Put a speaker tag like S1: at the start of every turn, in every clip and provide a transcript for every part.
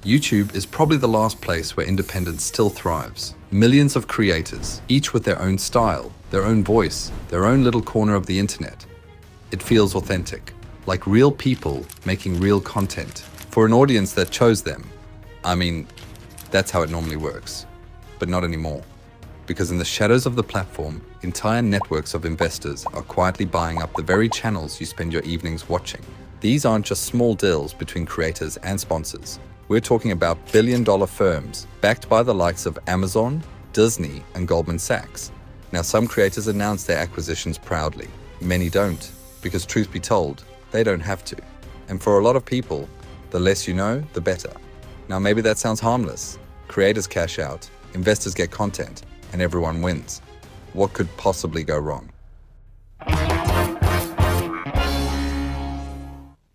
S1: YouTube is probably the last place where independence still thrives. Millions of creators, each with their own style, their own voice, their own little corner of the internet. It feels authentic, like real people making real content for an audience that chose them. I mean, that's how it normally works, but not anymore. Because in the shadows of the platform, entire networks of investors are quietly buying up the very channels you spend your evenings watching. These aren't just small deals between creators and sponsors. We're talking about billion-dollar firms backed by the likes of Amazon, Disney, and Goldman Sachs. Now, some creators announce their acquisitions proudly. Many don't, because truth be told, they don't have to. And for a lot of people, the less you know, the better. Now, maybe that sounds harmless. Creators cash out, investors get content, and everyone wins. What could possibly go wrong?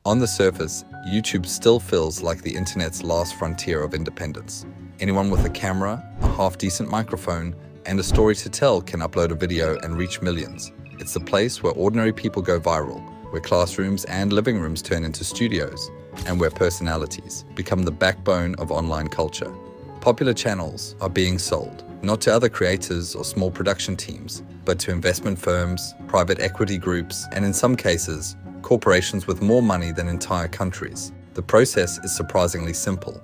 S1: On the surface, YouTube still feels like the internet's last frontier of independence. Anyone with a camera, a half-decent microphone, and a story to tell can upload a video and reach millions. It's the place where ordinary people go viral, where classrooms and living rooms turn into studios, and where personalities become the backbone of online culture. Popular channels are being sold, not to other creators or small production teams, but to investment firms, private equity groups, and in some cases, corporations with more money than entire countries. The process is surprisingly simple.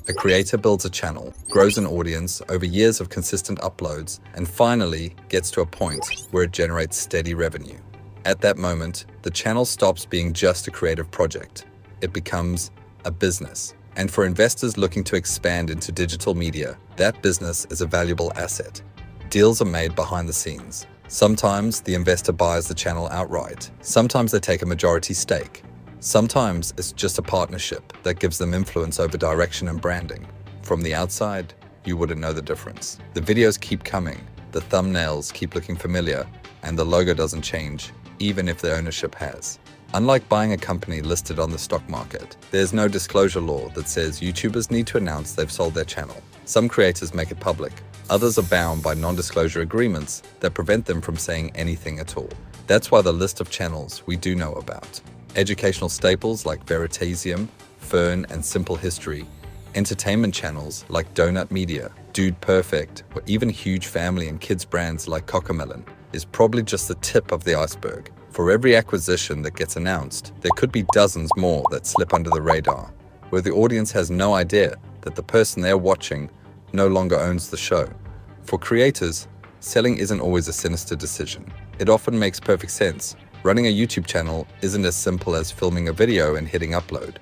S1: A creator builds a channel, grows an audience over years of consistent uploads, and finally gets to a point where it generates steady revenue. At that moment, the channel stops being just a creative project. It becomes a business. And for investors looking to expand into digital media, that business is a valuable asset. Deals are made behind the scenes. Sometimes the investor buys the channel outright. Sometimes they take a majority stake. Sometimes it's just a partnership that gives them influence over direction and branding. From the outside, you wouldn't know the difference. The videos keep coming, the thumbnails keep looking familiar, and the logo doesn't change, even if the ownership has. Unlike buying a company listed on the stock market, there's no disclosure law that says YouTubers need to announce they've sold their channel. Some creators make it public. Others are bound by non-disclosure agreements that prevent them from saying anything at all. That's why the list of channels we do know about. Educational staples like Veritasium, Fern, and Simple History. Entertainment channels like Donut Media, Dude Perfect, or even huge family and kids brands like Cocomelon is probably just the tip of the iceberg. For every acquisition that gets announced, there could be dozens more that slip under the radar, where the audience has no idea that the person they're watching no longer owns the show. For creators, selling isn't always a sinister decision. It often makes perfect sense. Running a YouTube channel isn't as simple as filming a video and hitting upload.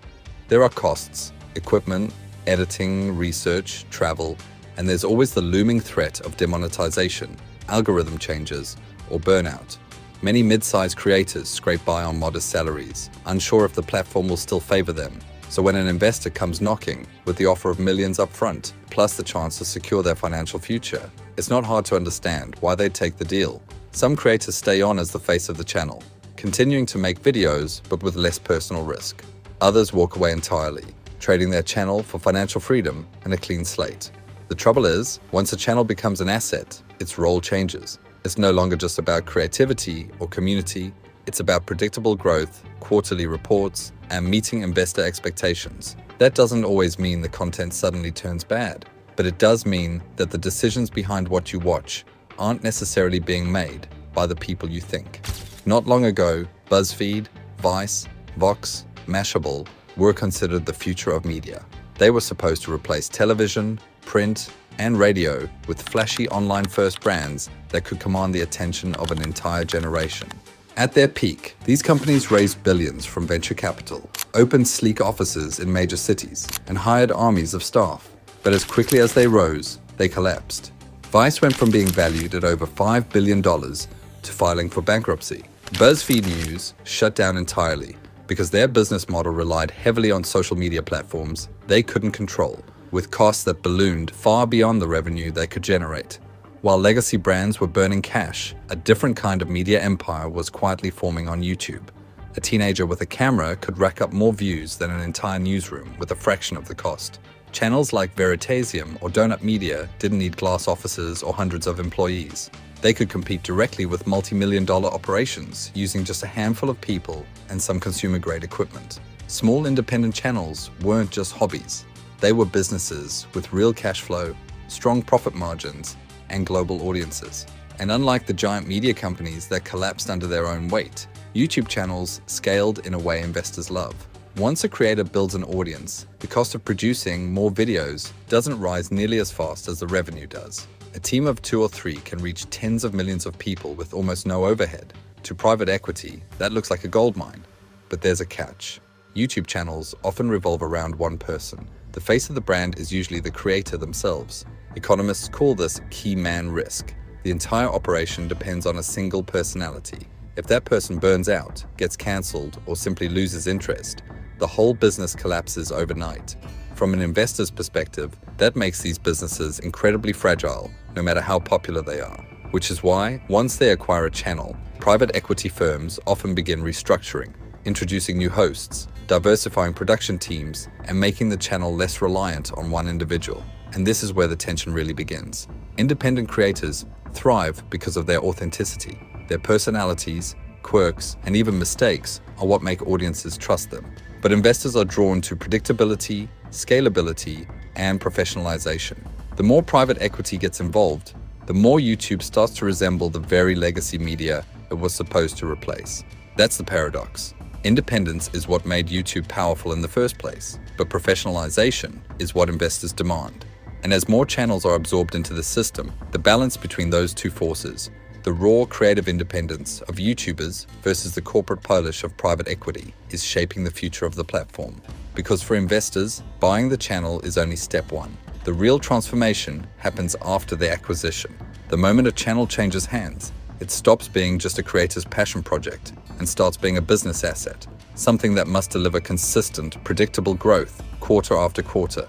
S1: There are costs, equipment, editing, research, travel, and there's always the looming threat of demonetization, algorithm changes, or burnout. Many mid-sized creators scrape by on modest salaries, unsure if the platform will still favor them. So when an investor comes knocking with the offer of millions up front, plus the chance to secure their financial future, it's not hard to understand why they'd take the deal. Some creators stay on as the face of the channel, continuing to make videos but with less personal risk. Others walk away entirely, trading their channel for financial freedom and a clean slate. The trouble is, once a channel becomes an asset, its role changes. It's no longer just about creativity or community, it's about predictable growth, quarterly reports, and meeting investor expectations. That doesn't always mean the content suddenly turns bad, but it does mean that the decisions behind what you watch aren't necessarily being made by the people you think. Not long ago, BuzzFeed, Vice, Vox, Mashable were considered the future of media. They were supposed to replace television, print, and radio with flashy online-first brands that could command the attention of an entire generation. At their peak, these companies raised billions from venture capital, opened sleek offices in major cities, and hired armies of staff. But as quickly as they rose, they collapsed. Vice went from being valued at over $5 billion to filing for bankruptcy. BuzzFeed News shut down entirely because their business model relied heavily on social media platforms they couldn't control, with costs that ballooned far beyond the revenue they could generate. While legacy brands were burning cash, a different kind of media empire was quietly forming on YouTube. A teenager with a camera could rack up more views than an entire newsroom with a fraction of the cost. Channels like Veritasium or Donut Media didn't need glass offices or hundreds of employees. They could compete directly with multi-million-dollar operations using just a handful of people and some consumer-grade equipment. Small independent channels weren't just hobbies. They were businesses with real cash flow, strong profit margins, and global audiences. And unlike the giant media companies that collapsed under their own weight, YouTube channels scaled in a way investors love. Once a creator builds an audience, the cost of producing more videos doesn't rise nearly as fast as the revenue does. A team of 2 or 3 can reach tens of millions of people with almost no overhead. To private equity, that looks like a goldmine. But there's a catch. YouTube channels often revolve around one person. The face of the brand is usually the creator themselves. Economists call this key man risk. The entire operation depends on a single personality. If that person burns out, gets cancelled, or simply loses interest, the whole business collapses overnight. From an investor's perspective, that makes these businesses incredibly fragile, no matter how popular they are. Which is why, once they acquire a channel, private equity firms often begin restructuring, introducing new hosts, diversifying production teams, and making the channel less reliant on one individual. And this is where the tension really begins. Independent creators thrive because of their authenticity. Their personalities, quirks, and even mistakes are what make audiences trust them. But investors are drawn to predictability, scalability, and professionalization. The more private equity gets involved, the more YouTube starts to resemble the very legacy media it was supposed to replace. That's the paradox. Independence is what made YouTube powerful in the first place, but professionalization is what investors demand. And as more channels are absorbed into the system, the balance between those two forces, the raw creative independence of YouTubers versus the corporate polish of private equity, is shaping the future of the platform. Because for investors, buying the channel is only step one. The real transformation happens after the acquisition. The moment a channel changes hands, it stops being just a creator's passion project and starts being a business asset, something that must deliver consistent, predictable growth quarter after quarter.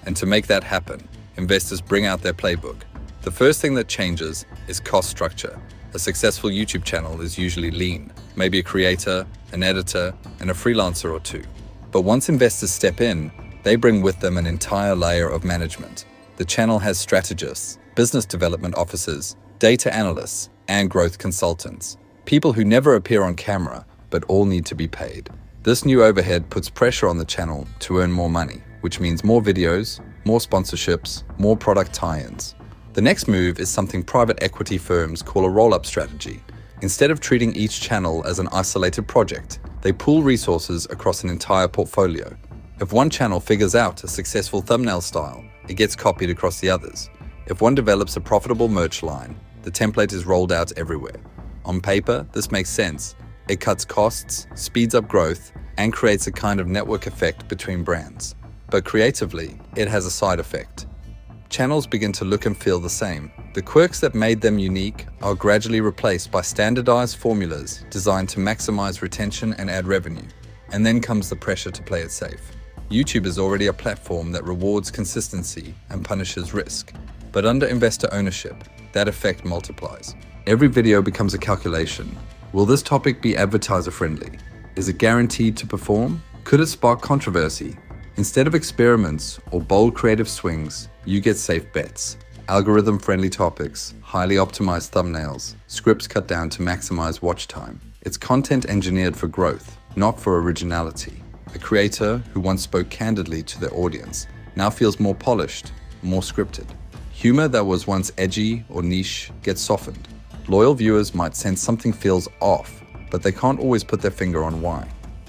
S1: And to make that happen, investors bring out their playbook. The first thing that changes is cost structure. A successful YouTube channel is usually lean, maybe a creator, an editor, and a freelancer or two. But once investors step in, they bring with them an entire layer of management. The channel has strategists, business development officers, data analysts, and growth consultants. People who never appear on camera, but all need to be paid. This new overhead puts pressure on the channel to earn more money, which means more videos, more sponsorships, more product tie-ins. The next move is something private equity firms call a roll-up strategy. Instead of treating each channel as an isolated project, they pool resources across an entire portfolio. If one channel figures out a successful thumbnail style, it gets copied across the others. If one develops a profitable merch line, the template is rolled out everywhere. On paper, this makes sense. It cuts costs, speeds up growth, and creates a kind of network effect between brands. But creatively, it has a side effect. Channels begin to look and feel the same. The quirks that made them unique are gradually replaced by standardized formulas designed to maximize retention and add revenue. And then comes the pressure to play it safe. YouTube is already a platform that rewards consistency and punishes risk. But under investor ownership, that effect multiplies. Every video becomes a calculation. Will this topic be advertiser friendly? Is it guaranteed to perform? Could it spark controversy? Instead of experiments or bold creative swings, you get safe bets. Algorithm-friendly topics, highly optimized thumbnails, scripts cut down to maximize watch time. It's content engineered for growth, not for originality. A creator who once spoke candidly to their audience now feels more polished, more scripted. Humor that was once edgy or niche gets softened. Loyal viewers might sense something feels off, but they can't always put their finger on why.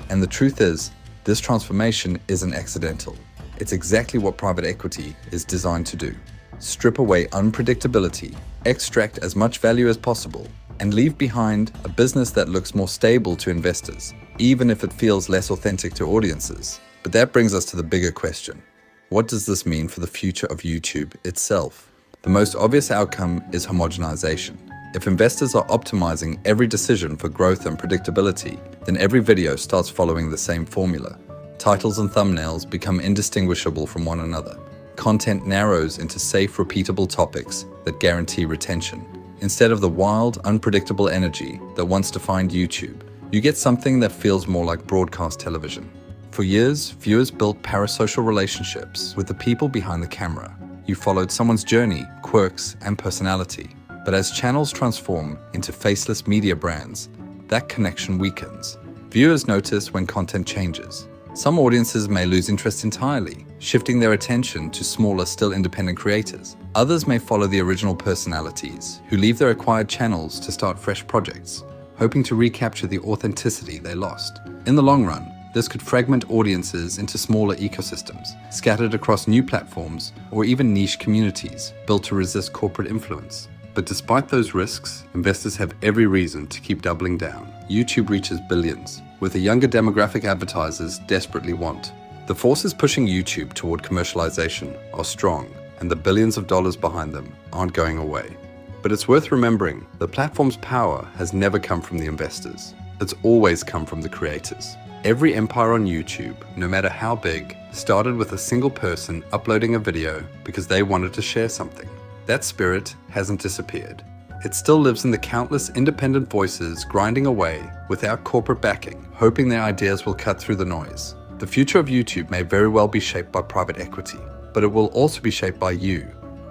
S1: And the truth is, this transformation isn't accidental. It's exactly what private equity is designed to do. Strip away unpredictability, extract as much value as possible, and leave behind a business that looks more stable to investors, even if it feels less authentic to audiences. But that brings us to the bigger question. What does this mean for the future of YouTube itself? The most obvious outcome is homogenization. If investors are optimizing every decision for growth and predictability, then every video starts following the same formula. Titles and thumbnails become indistinguishable from one another. Content narrows into safe, repeatable topics that guarantee retention. Instead of the wild, unpredictable energy that once defined YouTube, you get something that feels more like broadcast television. For years, viewers built parasocial relationships with the people behind the camera. You followed someone's journey, quirks, and personality. But as channels transform into faceless media brands, that connection weakens. Viewers notice when content changes. Some audiences may lose interest entirely, shifting their attention to smaller, still independent creators. Others may follow the original personalities, who leave their acquired channels to start fresh projects, hoping to recapture the authenticity they lost. In the long run, this could fragment audiences into smaller ecosystems, scattered across new platforms or even niche communities built to resist corporate influence. But despite those risks, investors have every reason to keep doubling down. YouTube reaches billions, with the younger demographic advertisers desperately want. The forces pushing YouTube toward commercialization are strong, and the billions of dollars behind them aren't going away. But it's worth remembering, the platform's power has never come from the investors. It's always come from the creators. Every empire on YouTube, no matter how big, started with a single person uploading a video because they wanted to share something. That spirit hasn't disappeared. It still lives in the countless independent voices grinding away without corporate backing, hoping their ideas will cut through the noise. The future of YouTube may very well be shaped by private equity, but it will also be shaped by you.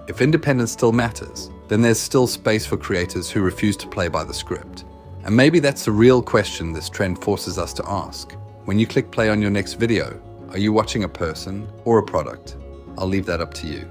S1: If independence still matters, then there's still space for creators who refuse to play by the script. And maybe that's the real question this trend forces us to ask. When you click play on your next video, are you watching a person or a product? I'll leave that up to you.